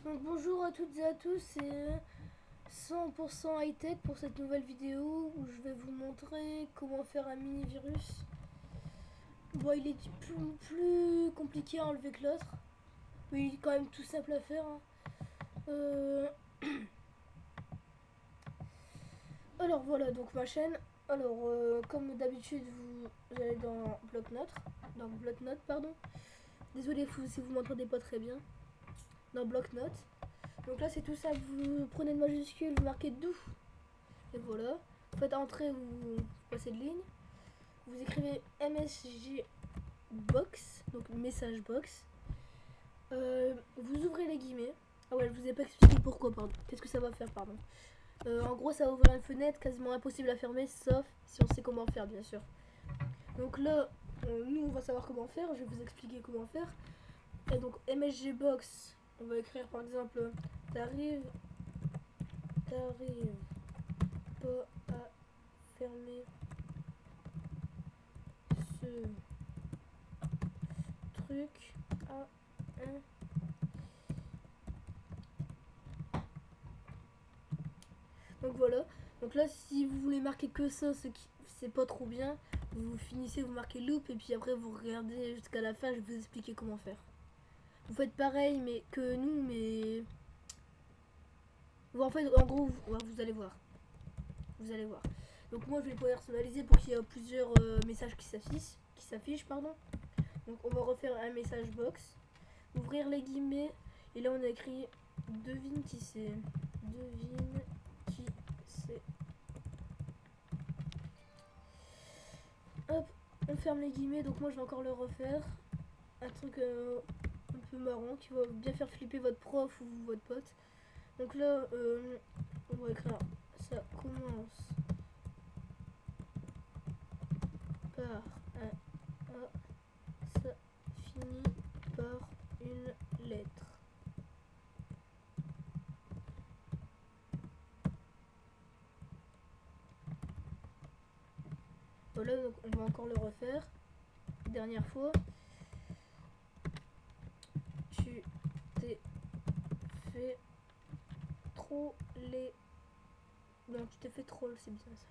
Donc bonjour à toutes et à tous, c'est 100% high-tech pour cette nouvelle vidéo où je vais vous montrer comment faire un mini-virus. Bon, il est plus compliqué à enlever que l'autre, mais il est quand même tout simple à faire, hein. Euh, Alors voilà, donc ma chaîne. Alors, comme d'habitude, vous allez dans bloc-notes, pardon. Désolé si vous m'entendez pas très bien. Dans bloc-notes. Donc là, c'est tout ça. Vous prenez une majuscule, vous marquez d'où. Et voilà. Vous faites entrer, vous passez de ligne. Vous écrivez MSG box, donc message box. Vous ouvrez les guillemets. Ah ouais, je vous ai pas expliqué pourquoi, pardon. Qu'est-ce que ça va faire, pardon. En gros, ça va ouvrir une fenêtre quasiment impossible à fermer, sauf si on sait comment faire, bien sûr. Donc là, nous, on va savoir comment faire. Je vais vous expliquer comment faire. Et donc, MSG box, on va écrire par exemple, t'arrives pas à fermer ce truc à un. Donc voilà. Donc là, si vous voulez marquer que ça, c'est pas trop bien, vous finissez, vous marquez loop et puis après vous regardez jusqu'à la fin. Je vais vous expliquer comment faire. Vous faites pareil, mais que nous, mais en fait, en gros, vous allez voir. Vous allez voir. Donc moi, je vais personnaliser pour qu'il y ait plusieurs messages qui s'affichent, pardon. Donc on va refaire un message box, ouvrir les guillemets et là on a écrit devine qui c'est. Devine qui c'est. Hop, on ferme les guillemets. Donc moi je vais encore le refaire. Un truc un peu marrant qui va bien faire flipper votre prof ou votre pote. Donc là on va écrire ça commence par un A, ça finit par une lettre. Voilà, donc on va encore le refaire. Dernière fois. Tu t'es fait trop les. Non, tu t'es fait troll, c'est bien ça.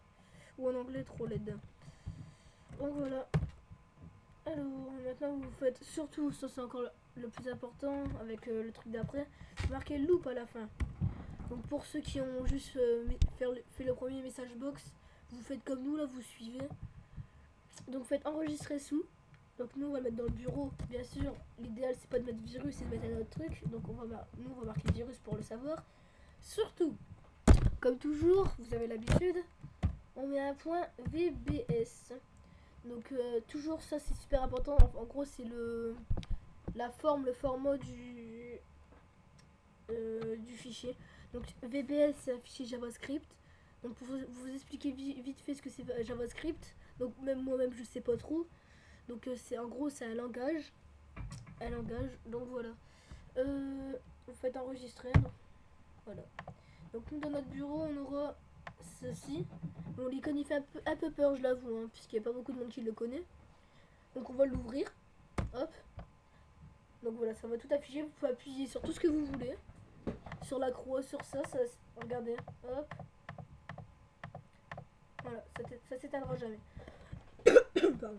Ou en anglais, trolled. Donc voilà. Alors, maintenant vous faites surtout, ça c'est encore le plus important avec le truc d'après, marquez loop à la fin. Donc pour ceux qui ont juste fait le premier message box, vous faites comme nous là, vous suivez. Donc vous faites enregistrer sous. Donc nous on va le mettre dans le bureau. Bien sûr, l'idéal c'est pas de mettre virus, c'est de mettre un autre truc. Donc nous on va marquer virus pour le savoir. Surtout, comme toujours, vous avez l'habitude, on met un point VBS. Donc toujours ça c'est super important. En gros c'est le format du fichier. Donc VBS c'est un fichier JavaScript. Donc pour vous expliquer vite fait ce que c'est JavaScript. Donc même moi-même je sais pas trop. Donc c'est en gros c'est un langage. Donc voilà. Vous faites enregistrer. Voilà. Donc nous dans notre bureau on aura ceci. Bon, l'icône il fait un peu peur, je l'avoue, hein, puisqu'il n'y a pas beaucoup de monde qui le connaît. Donc on va l'ouvrir. Hop. Donc voilà, ça va tout afficher. Vous pouvez appuyer sur tout ce que vous voulez. Sur la croix, sur ça, regardez. Hop. Voilà, ça s'éteindra jamais. Pardon.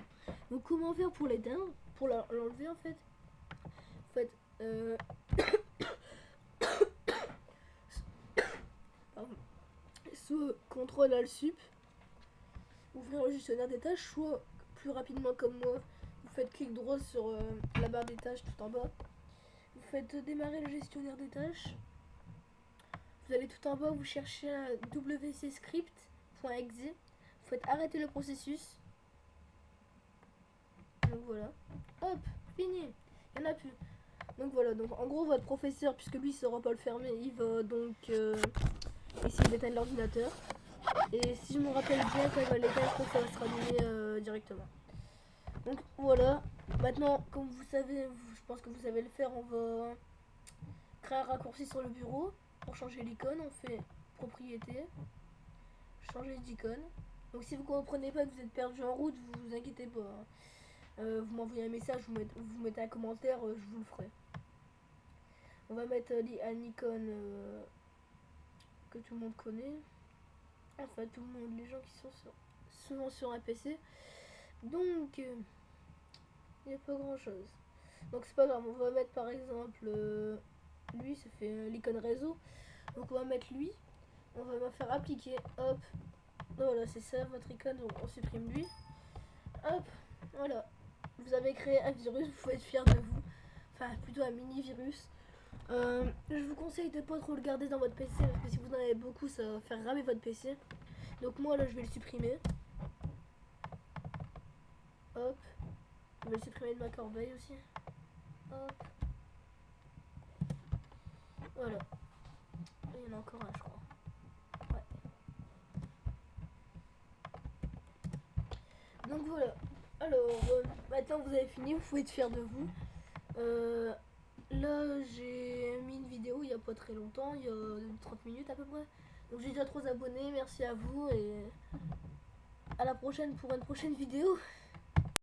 Donc comment faire pour l'éteindre? Pour l'enlever en fait. En fait, pardon. Soit CTRL ALT SUP, ouvrir le gestionnaire des tâches, soit plus rapidement comme moi, vous faites clic droit sur la barre des tâches tout en bas. Vous faites démarrer le gestionnaire des tâches. Vous allez tout en bas, vous cherchez un wcscript.exe. Vous faites arrêter le processus. Donc voilà. Hop, fini. Il n'y en a plus. Donc voilà, donc en gros votre professeur, puisque lui il ne saura pas le fermer, il va donc essayer d'éteindre l'ordinateur. Et si je me rappelle bien, quand il va l'éteindre, ça va se rallumer directement. Donc voilà. Maintenant, comme vous savez, je pense que vous savez le faire, on va créer un raccourci sur le bureau. Pour changer l'icône, on fait propriété, changer d'icône. Donc si vous comprenez pas que vous êtes perdu en route, vous inquiétez pas, hein. Vous m'envoyez un message, vous mettez un commentaire, je vous le ferai. On va mettre un icône que tout le monde connaît. Enfin, tout le monde, les gens qui sont souvent sur un PC. Donc, il n'y a pas grand chose. Donc, c'est pas grave. On va mettre par exemple lui, ça fait l'icône réseau. Donc, on va mettre lui. On va faire appliquer. Hop. Voilà, c'est ça votre icône. Donc, on supprime lui. Hop. Voilà. Vous avez créé un virus. Vous pouvez être fier de vous. Enfin, plutôt un mini-virus. Je vous conseille de pas trop le garder dans votre PC parce que si vous en avez beaucoup, ça va faire ramer votre PC. Donc moi là, je vais le supprimer. Hop. Je vais le supprimer de ma corbeille aussi. Hop. Voilà. Il y en a encore un, je crois. Ouais. Donc voilà. Alors, maintenant vous avez fini, vous pouvez être fier de vous. Là, j'ai mis une vidéo il n'y a pas très longtemps, il y a 30 minutes à peu près. Donc j'ai déjà 3 abonnés, merci à vous et à la prochaine pour une prochaine vidéo.